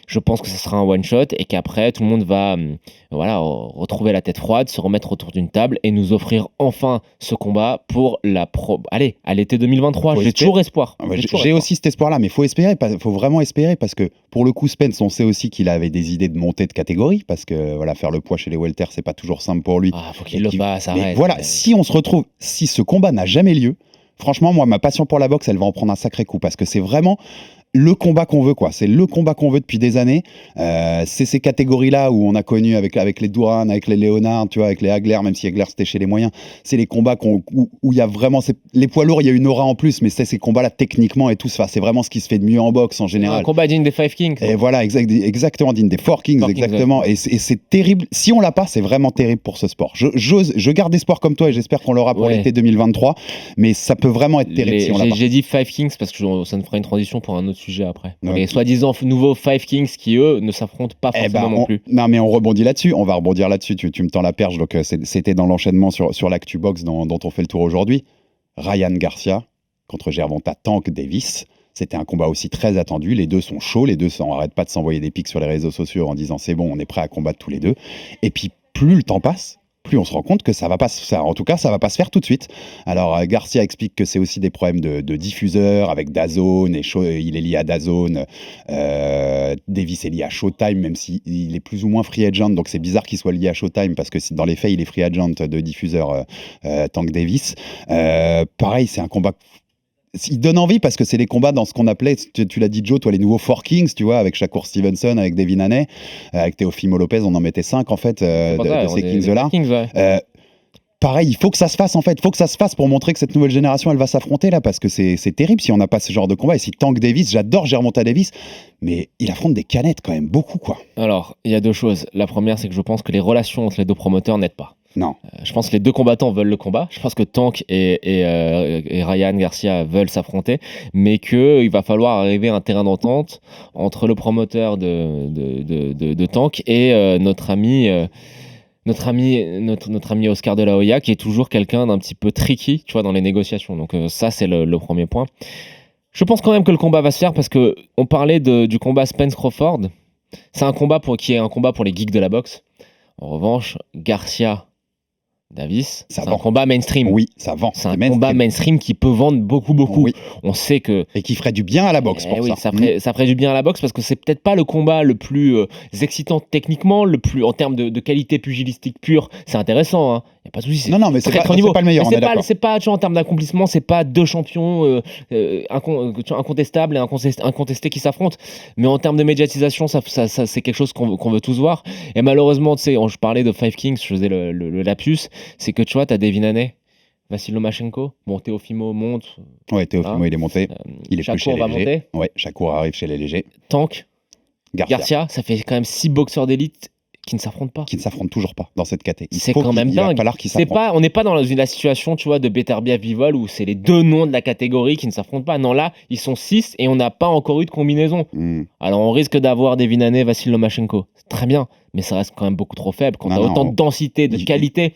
S7: Je pense que ce sera un one shot et qu'après tout le monde va retrouver la tête froide, se remettre autour d'une table et nous offrir enfin ce combat pour à l'été 2023. J'ai toujours espoir.
S6: J'ai aussi cet espoir-là, mais il faut vraiment espérer parce que pour le coup Spence, on sait aussi qu'il avait des idées de montée de catégorie parce que faire le poids chez les welter, c'est pas toujours simple pour lui.
S7: Faut qu'il le fasse, arrête.
S6: Voilà, si ce combat n'a jamais lieu, franchement, moi, ma passion pour la boxe, elle va en prendre un sacré coup parce que c'est vraiment le combat qu'on veut, quoi. C'est le combat qu'on veut depuis des années. C'est ces catégories-là où on a connu avec les Duran, avec les Léonard, tu vois, avec les Hagler, même si Hagler c'était chez les moyens. C'est les combats où il y a vraiment les poids lourds, il y a une aura en plus, mais c'est ces combats-là techniquement et tout. C'est vraiment ce qui se fait de mieux en boxe en général.
S7: Un combat digne des Five Kings.
S6: Et voilà, exactement, digne des Four Kings, exactement. Ouais. Et c'est terrible. Si on l'a pas, c'est vraiment terrible pour ce sport. Je garde espoir comme toi et j'espère qu'on l'aura pour l'été 2023. Mais ça peut vraiment être terrible si on l'a pas.
S7: J'ai dit Five Kings parce que ça nous fera une transition pour un autre sujet après. Les soi-disant nouveaux Five Kings qui, eux, ne s'affrontent pas forcément non plus.
S6: Non, mais on rebondit là-dessus. On va rebondir là-dessus. Tu me tends la perche. Donc, c'était dans l'enchaînement sur l'actu box dont on fait le tour aujourd'hui. Ryan Garcia contre Gervonta Tank Davis. C'était un combat aussi très attendu. Les deux sont chauds. Les deux n'arrêtent pas de s'envoyer des pics sur les réseaux sociaux en disant c'est bon, on est prêt à combattre tous les deux. Et puis, plus le temps passe, plus on se rend compte que ça va pas se faire tout de suite. Alors Garcia explique que c'est aussi des problèmes de diffuseurs avec DAZN, il est lié à DAZN, Davis est lié à Showtime, même s'il est plus ou moins free agent, donc c'est bizarre qu'il soit lié à Showtime, parce que dans les faits, il est free agent de diffuseur Tank Davis. Pareil, c'est un combat... Il donne envie parce que c'est les combats dans ce qu'on appelait, tu l'as dit Joe, toi, les nouveaux Four Kings, tu vois, avec Shakur Stevenson, avec Devin Haney, avec Teofimo Lopez, on en mettait 5 en fait de ces Kings-là. Pareil, il faut que ça se fasse en fait, il faut que ça se fasse pour montrer que cette nouvelle génération elle va s'affronter là, parce que c'est terrible si on n'a pas ce genre de combat. Et si Tank Davis, j'adore Gervonta Davis, mais il affronte des canettes quand même, beaucoup quoi.
S7: Alors, il y a deux choses. La première, c'est que je pense que les relations entre les deux promoteurs n'aident pas.
S6: Non.
S7: Je pense que les deux combattants veulent le combat. Je pense que Tank et Ryan Garcia veulent s'affronter, mais qu'il va falloir arriver à un terrain d'entente entre le promoteur de Tank et notre ami Oscar de la Hoya, qui est toujours quelqu'un d'un petit peu tricky, tu vois, dans les négociations. Donc ça, c'est le premier point. Je pense quand même que le combat va se faire parce que on parlait du combat Spence-Crawford. C'est un combat qui est un combat pour les geeks de la boxe. En revanche, Garcia Davis, c'est un combat mainstream.
S6: Oui, ça vend.
S7: C'est un combat mainstream qui peut vendre beaucoup. Oui. On sait que...
S6: Et qui ferait du bien à la boxe pour ça.
S7: Ça ferait du bien à la boxe parce que c'est peut-être pas le combat le plus excitant techniquement, le plus en termes de qualité pugilistique pure. C'est intéressant, hein. Y a pas de souci.
S6: Non, mais c'est pas le meilleur.
S7: C'est pas, tu vois, en termes d'accomplissement, c'est pas deux champions incontestables et incontestés qui s'affrontent. Mais en termes de médiatisation, ça c'est quelque chose qu'on veut tous voir. Et malheureusement, tu sais, je parlais de Five Kings, je faisais le lapsus. C'est que tu vois, t'as Devin Haney, Vassil Lomachenko, bon, Teofimo monte.
S6: Ouais, Teofimo il est monté. Il est plus chez les légers.
S7: Monter.
S6: Ouais, Shakur arrive chez les légers.
S7: Tank, Garcia, ça fait quand même 6 boxeurs d'élite qui ne s'affrontent pas.
S6: Qui ne s'affrontent toujours pas dans cette catégorie.
S7: C'est quand même dingue. On n'est pas dans la situation, tu vois, de Beterbiev Bivol où c'est les deux noms de la catégorie qui ne s'affrontent pas. Non, là, ils sont 6 et on n'a pas encore eu de combinaison. Alors on risque d'avoir Devin Haney, Vassil Lomachenko. C'est très bien, mais ça reste quand même beaucoup trop faible. Quand tu as autant de densité, de qualité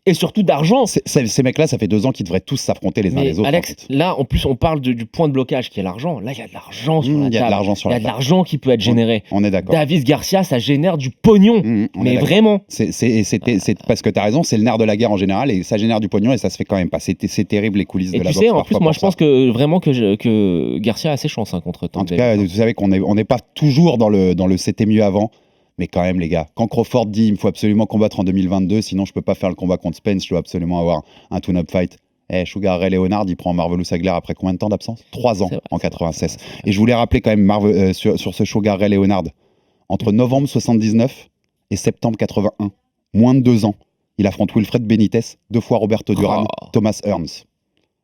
S7: et surtout d'argent.
S6: Ces mecs-là, ça fait 2 ans qu'ils devraient tous s'affronter les uns les autres.
S7: Alex, en fait. Là, en plus, on parle du point de blocage qui est l'argent. Là, il y a de l'argent sur la table.
S6: Il y a de l'argent sur la table.
S7: Il y a de l'argent qui peut être généré.
S6: On est d'accord.
S7: Davis Garcia, ça génère du pognon. Mais vraiment.
S6: C'est parce que tu as raison, c'est le nerf de la guerre en général et ça génère du pognon et ça se fait quand même pas. C'est terrible les coulisses de la boxe. Et tu sais,
S7: en plus, moi, je pense que vraiment que Garcia a ses chances contre Tank.
S6: En tout cas, vous savez qu'on n'est pas toujours dans le c'était mieux avant. Mais quand même, les gars, quand Crawford dit il me faut absolument combattre en 2022, sinon je peux pas faire le combat contre Spence, je dois absolument avoir un tune-up fight. Sugar Ray Leonard, il prend Marvelous Hagler après combien de temps d'absence ? 3 ans en 96. Et je voulais rappeler quand même sur ce Sugar Ray Leonard, entre novembre 79 et septembre 81, moins de 2 ans, il affronte Wilfred Benitez, 2 fois Roberto Duran, Thomas Hearns.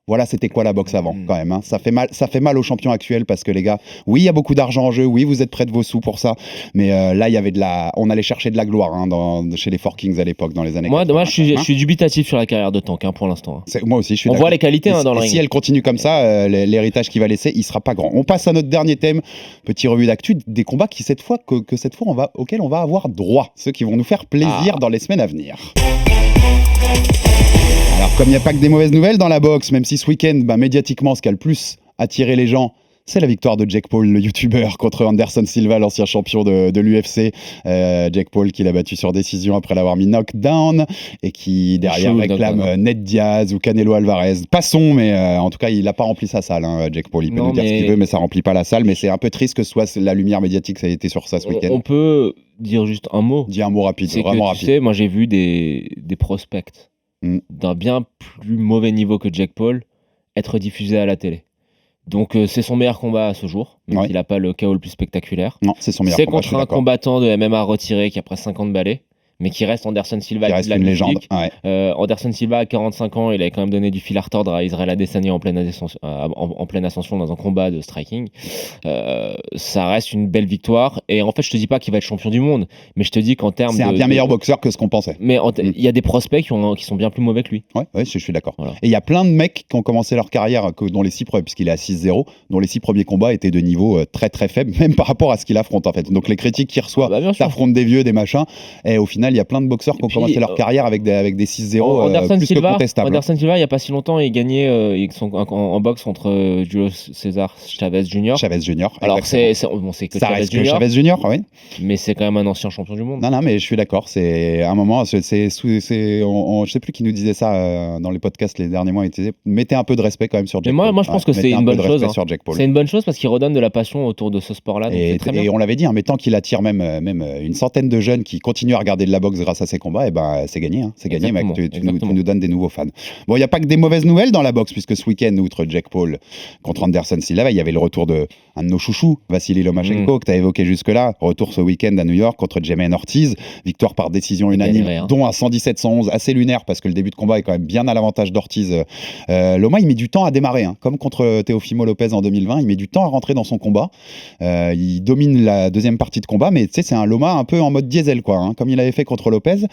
S6: Voilà, c'était quoi la boxe avant, quand même. Hein. Ça fait mal aux champions actuels parce que les gars, oui, il y a beaucoup d'argent en jeu, oui, vous êtes près de vos sous pour ça, mais là, il y avait on allait chercher de la gloire chez les Four Kings à l'époque, dans les années 80.
S7: Moi, je suis dubitatif sur la carrière de Tank pour l'instant.
S6: Moi aussi, je suis
S7: d'accord. On voit les qualités dans le ring.
S6: Si elle continue comme ça, l'héritage qu'il va laisser, il sera pas grand. On passe à notre dernier thème, petit revue d'actu, des combats qui cette fois auxquels on va avoir droit, ceux qui vont nous faire plaisir dans les semaines à venir. Alors, comme il n'y a pas que des mauvaises nouvelles dans la boxe, même si ce week-end, médiatiquement, ce qui a le plus attiré les gens, c'est la victoire de Jake Paul, le youtubeur, contre Anderson Silva, l'ancien champion de l'UFC. Jake Paul qui l'a battu sur décision après l'avoir mis knockdown et qui derrière réclame Ned Diaz ou Canelo Alvarez. Passons, mais en tout cas, il n'a pas rempli sa salle, hein, Jake Paul. Il peut nous dire ce qu'il veut, mais ça ne remplit pas la salle. Mais c'est un peu triste que ce soit la lumière médiatique, ça a été sur ça ce week-end.
S7: On peut dire juste un mot.
S6: Dis un mot rapide, vraiment rapide.
S7: Tu sais, moi j'ai vu des prospects d'un bien plus mauvais niveau que Jake Paul être diffusés à la télé. Donc c'est son meilleur combat à ce jour. Donc il n'a pas le KO le plus spectaculaire.
S6: Non, c'est son meilleur
S7: combat.
S6: C'est
S7: contre un combattant de MMA retiré qui a presque 50 balais, mais qui reste Anderson Silva.
S6: Qui reste une légende. Ouais.
S7: Anderson Silva à 45 ans, il avait quand même donné du fil à retordre à Israël Adesanya en pleine ascension dans un combat de striking. Ça reste une belle victoire. Et en fait, je te dis pas qu'il va être champion du monde, mais je te dis qu'en termes
S6: c'est un bien meilleur boxeur que ce qu'on pensait.
S7: Mais il y a des prospects qui sont bien plus mauvais que lui.
S6: Ouais, je suis d'accord. Voilà. Et il y a plein de mecs qui ont commencé leur carrière dont les 6 premiers, puisqu'il est à 6-0, dont les 6 premiers combats étaient de niveau très très faible, même par rapport à ce qu'il affronte en fait. Donc les critiques qu'il reçoit, affrontent des vieux, des machins, et au final, il y a plein de boxeurs qui ont commencé leur carrière avec des 6-0 plus que contestables.
S7: Anderson Silva, il n'y a pas si longtemps, il gagnait en boxe contre Julio César Chavez Jr. Alors c'est que
S6: ça reste que Chavez Jr. Oui.
S7: Mais c'est quand même un ancien champion du monde.
S6: Non, mais je suis d'accord. C'est à un moment, je sais plus qui nous disait ça dans les podcasts les derniers mois. Il disait mettez un peu de respect quand même sur Jake Paul.
S7: Moi, je pense que c'est une bonne chose.
S6: C'est
S7: une bonne chose parce qu'il redonne de la passion autour de ce sport-là.
S6: Et on l'avait dit, mais tant qu'il attire même une centaine de jeunes qui continuent à regarder de la boxe grâce à ses combats, et ben c'est gagné. C'est gagné, mec. Tu nous donnes des nouveaux fans. Bon, il n'y a pas que des mauvaises nouvelles dans la boxe, puisque ce week-end, outre Jake Paul contre Anderson Silva, il y avait le retour de un de nos chouchous, Vassili Lomachenko, que tu as évoqué jusque-là. Retour ce week-end à New York contre Jamaine Ortiz. Victoire par décision unanime, dont un 117-111, assez lunaire, parce que le début de combat est quand même bien à l'avantage d'Ortiz. Loma, il met du temps à démarrer, comme contre Teofimo Lopez en 2020. Il met du temps à rentrer dans son combat. Il domine la deuxième partie de combat, mais tu sais, c'est un Loma un peu en mode diesel, quoi, comme il avait fait contre Lopez.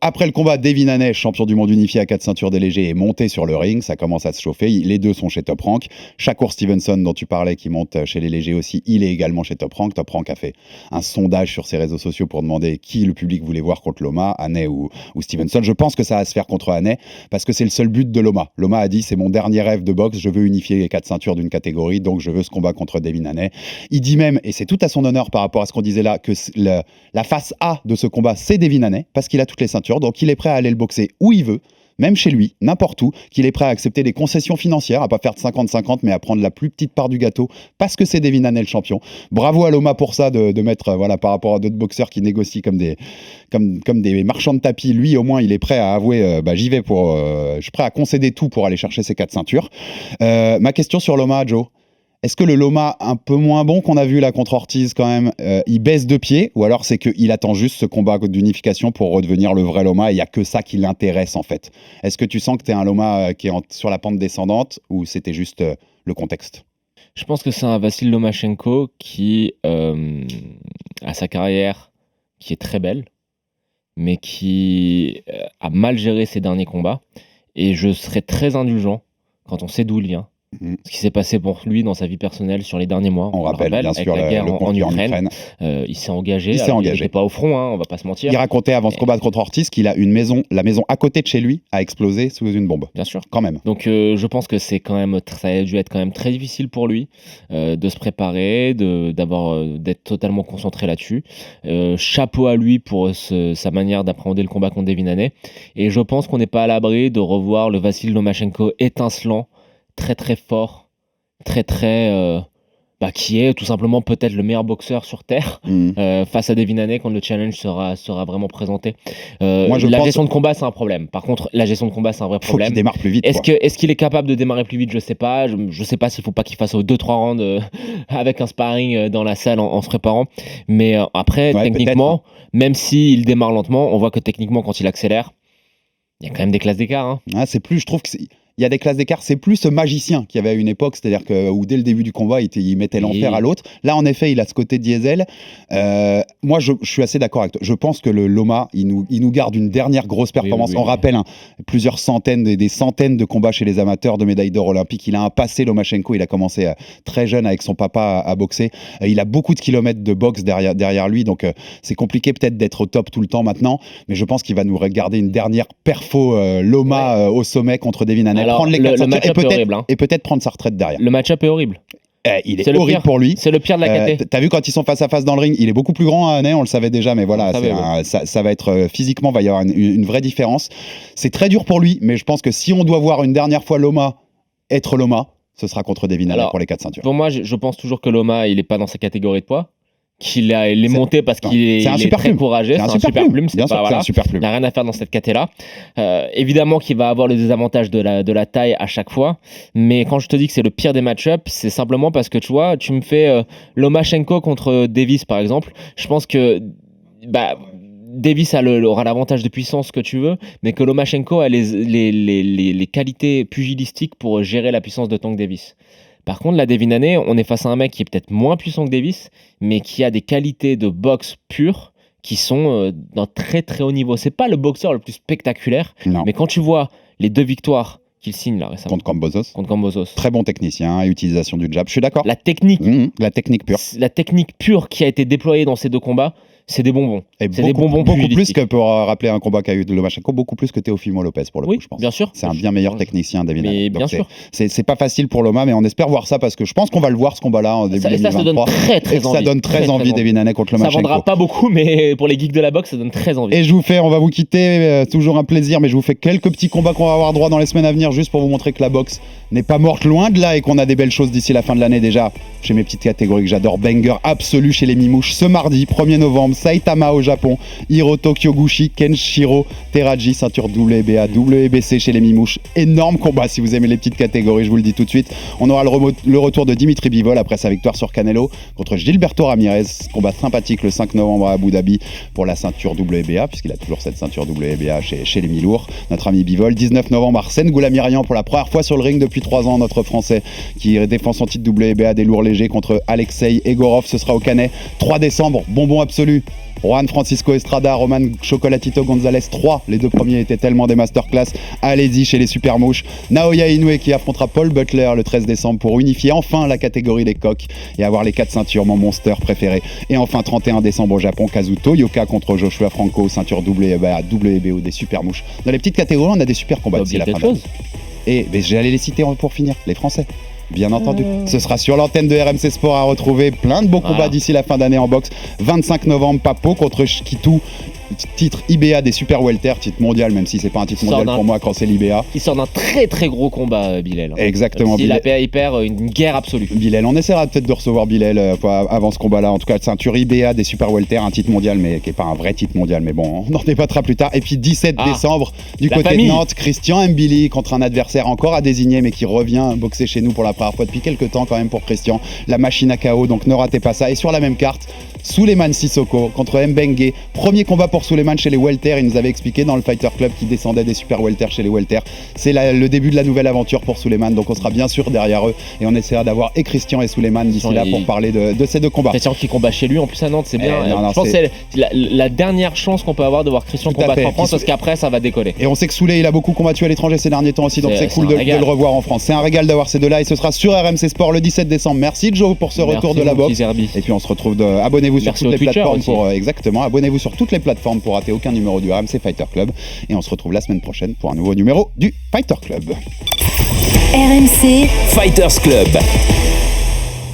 S6: Après le combat, Devin Haney, champion du monde unifié à 4 ceintures des légers, est monté sur le ring. Ça commence à se chauffer. Les deux sont chez Top Rank. Shakur Stevenson, dont tu parlais, qui monte chez les légers aussi, il est également chez Top Rank. Top Rank a fait un sondage sur ses réseaux sociaux pour demander qui le public voulait voir contre Loma, Haney ou Stevenson. Je pense que ça va se faire contre Haney parce que c'est le seul but de Loma. Loma a dit c'est mon dernier rêve de boxe. Je veux unifier les 4 ceintures d'une catégorie, donc je veux ce combat contre Devin Haney. Il dit même, et c'est tout à son honneur par rapport à ce qu'on disait là, que la face A de ce combat, c'est Devin Haney parce qu'il a toutes les ceintures. Donc il est prêt à aller le boxer où il veut, même chez lui, n'importe où, qu'il est prêt à accepter des concessions financières, à pas faire de 50-50, mais à prendre la plus petite part du gâteau, parce que c'est Devin Haney le champion. Bravo à Loma pour ça, de mettre, par rapport à d'autres boxeurs qui négocient comme des marchands de tapis. Lui, au moins, il est prêt à avouer, j'y vais je suis prêt à concéder tout pour aller chercher ces 4 ceintures. Ma question sur Loma, Joe. Est-ce que le Loma un peu moins bon qu'on a vu là contre Ortiz quand même, il baisse de pied, ou alors c'est qu'il attend juste ce combat d'unification pour redevenir le vrai Loma et il n'y a que ça qui l'intéresse en fait? Est-ce que tu sens que tu es un Loma qui est sur la pente descendante ou c'était juste le contexte?
S7: Je pense que c'est un Vassili Lomachenko qui a sa carrière qui est très belle, mais qui a mal géré ses derniers combats. Et je serais très indulgent quand on sait d'où il vient. Ce qui s'est passé pour lui dans sa vie personnelle sur les derniers mois.
S6: On rappelle bien
S7: avec
S6: sûr
S7: la guerre en Ukraine.
S6: Il
S7: il s'est engagé.
S6: Il
S7: n'était pas au front, on va pas se mentir.
S6: Il racontait avant ce combat contre Ortiz qu'il a la maison à côté de chez lui a explosé sous une bombe.
S7: Bien sûr.
S6: Quand même.
S7: Donc je pense que ça a dû être quand même très difficile pour lui de se préparer, d'être totalement concentré là-dessus. Chapeau à lui pour sa manière d'appréhender le combat contre Devin Haney. Et je pense qu'on n'est pas à l'abri de revoir le Vassili Lomachenko étincelant, très très fort, qui est tout simplement peut-être le meilleur boxeur sur Terre face à Devin Haney quand le challenge sera vraiment présenté. Gestion de combat, c'est un problème. Par contre, la gestion de combat, c'est un vrai problème.
S6: Faut qu'il démarre plus vite.
S7: Est-ce qu'il est capable de démarrer plus vite? Je sais pas. Je sais pas s'il faut pas qu'il fasse 2-3 rounds avec un sparring dans la salle en se préparant. Mais après, techniquement, même s'il démarre lentement, on voit que techniquement, quand il accélère, il y a quand même des classes d'écart.
S6: C'est plus, je trouve que il y a des classes d'écart, c'est plus ce magicien qu'il y avait à une époque, c'est-à-dire que où dès le début du combat, il mettait l'enfer à l'autre. Là, en effet, il a ce côté diesel. Moi, je suis assez d'accord avec toi. Je pense que le Loma, il nous garde une dernière grosse performance. On rappelle plusieurs centaines, des centaines de combats chez les amateurs, de médailles d'or olympiques. Il a un passé, Lomachenko. Il a commencé très jeune avec son papa à boxer. Il a beaucoup de kilomètres de boxe derrière lui, donc c'est compliqué peut-être d'être au top tout le temps maintenant. Mais je pense qu'il va nous regarder une dernière perfo Loma au sommet contre Devin Haney.
S7: Alors,
S6: prendre les 4 ceintures
S7: et
S6: peut-être prendre sa retraite derrière.
S7: Le match-up est horrible.
S6: Il est horrible pour lui.
S7: C'est le pire de la KT.
S6: T'as vu quand ils sont face à face dans le ring, il est beaucoup plus grand à Haney, on le savait déjà, mais voilà, ça va être physiquement, va y avoir une vraie différence. C'est très dur pour lui, mais je pense que si on doit voir une dernière fois Loma être Loma, ce sera contre Devin Haney pour les 4 ceintures.
S7: Pour moi, je pense toujours que Loma, il est pas dans sa catégorie de poids. qu'il est monté parce qu'il est très courageux. C'est un super plume.
S6: C'est un super plume.
S7: Il n'a rien à faire dans cette caté-là. Évidemment qu'il va avoir le désavantage de la taille à chaque fois. Mais quand je te dis que c'est le pire des match-ups, c'est simplement parce que tu vois, tu me fais Lomachenko contre Davis par exemple. Je pense que Davis aura l'avantage de puissance que tu veux, mais que Lomachenko a les qualités pugilistiques pour gérer la puissance de Tank Davis. Par contre, là, Devin Haney, on est face à un mec qui est peut-être moins puissant que Davis, mais qui a des qualités de boxe pure qui sont d'un très très haut niveau. C'est pas le boxeur le plus spectaculaire, mais quand tu vois les 2 victoires qu'il signe là récemment
S6: contre Kambosos. Très bon technicien et utilisation du jab. Je suis d'accord.
S7: La technique
S6: pure.
S7: La technique pure qui a été déployée dans ces 2 combats. C'est des bonbons.
S6: Et c'est des bonbons beaucoup plus que, pour rappeler un combat qu'a eu Lomachenko, beaucoup plus que Teofimo Lopez pour le coup, je pense.
S7: Bien sûr.
S6: C'est un bien meilleur technicien, David Haney.
S7: Bien sûr.
S6: C'est pas facile pour Loma, mais on espère voir ça parce que je pense qu'on va le voir ce combat-là en début 2023.
S7: Ça donne très envie.
S6: Ça donne très envie, David Haney contre Lomachenko.
S7: Ça vendra pas beaucoup, mais pour les geeks de la boxe, ça donne très envie.
S6: Et on va vous quitter, toujours un plaisir, mais je vous fais quelques petits combats qu'on va avoir droit dans les semaines à venir, juste pour vous montrer que la boxe n'est pas morte, loin de là, et qu'on a des belles choses d'ici la fin de l'année déjà. Chez mes petites catégories que j'adore, banger absolu chez les Mimouches ce mardi 1er novembre, Saitama au Japon, Hiroto Kyoguchi, Kenshiro Teraji, ceinture WBA, WBC chez les Mimouches. Énorme combat si vous aimez les petites catégories, je vous le dis tout de suite. On aura le retour de Dimitri Bivol après sa victoire sur Canelo contre Gilberto Ramirez. Combat sympathique le 5 novembre à Abu Dhabi pour la ceinture WBA, puisqu'il a toujours cette ceinture WBA chez les mi-lourds. Notre ami Bivol. 19 novembre, Arsène Goulamirian pour la première fois sur le ring depuis 3 ans, notre Français qui défend son titre WBA des lourds légers contre Alexei Egorov. Ce sera au Canet. 3 décembre, bonbon absolu. Juan Francisco Estrada, Roman Chocolatito Gonzalez 3. Les 2 premiers étaient tellement des masterclass. Allez-y chez les super mouches. Naoya Inoue qui affrontera Paul Butler le 13 décembre pour unifier enfin la catégorie des coqs et avoir les 4 ceintures, mon monster préféré. Et enfin 31 décembre au Japon, Kazuto Yoka contre Joshua Franco, ceinture WBA, WBO des super mouches. Dans les petites catégories, on a des super combats d'ici la fin de l'année. Et j'allais les citer pour finir, les Français. Bien entendu. Ce sera sur l'antenne de RMC Sport à retrouver plein de beaux combats d'ici la fin d'année en boxe. 25 novembre, Papo contre Shikitu. Titre IBA des super welter, titre mondial, même si c'est pas un titre mondial pour moi quand c'est l'IBA.
S7: Il sort d'un très très gros combat, Bilal.
S6: Exactement.
S7: Il perd une guerre absolue.
S6: Bilal, on essaiera peut-être de recevoir Bilal avant ce combat-là. En tout cas, ceinture IBA des super welter, un titre mondial, mais qui est pas un vrai titre mondial. Mais bon, on en débattra plus tard. Et puis 17 décembre, du côté de Nantes, Christian Mbili contre un adversaire encore à désigner, mais qui revient boxer chez nous pour la première fois depuis quelques temps quand même pour Christian. La machine à KO, donc ne ratez pas ça. Et sur la même carte, Souleymane Sissoko contre Mbengue. Premier combat pour Souleymane chez les welter. Il nous avait expliqué dans le Fighter Club qu'il descendait des super welter chez les welter. C'est le début de la nouvelle aventure pour Souleymane. Donc on sera bien sûr derrière eux et on essaiera d'avoir et Christian et Souleymane d'ici là pour parler de ces 2 combats.
S7: Christian qui combat chez lui en plus à Nantes, c'est bien. Je pense que c'est la dernière chance qu'on peut avoir de voir Christian combattre en France parce qu'après ça va décoller.
S6: Et on sait que Souley il a beaucoup combattu à l'étranger ces derniers temps aussi, donc c'est cool de le revoir en France. C'est un régal d'avoir ces 2-là et ce sera sur RMC Sport le 17 décembre. Merci Joe pour ce retour de la boxe. Et puis on se retrouve abonnez-vous sur toutes les plateformes abonnez-vous sur toutes les plateformes pour rater aucun numéro du RMC Fighter Club et on se retrouve la semaine prochaine pour un nouveau numéro du Fighter Club.
S2: RMC Fighters Club.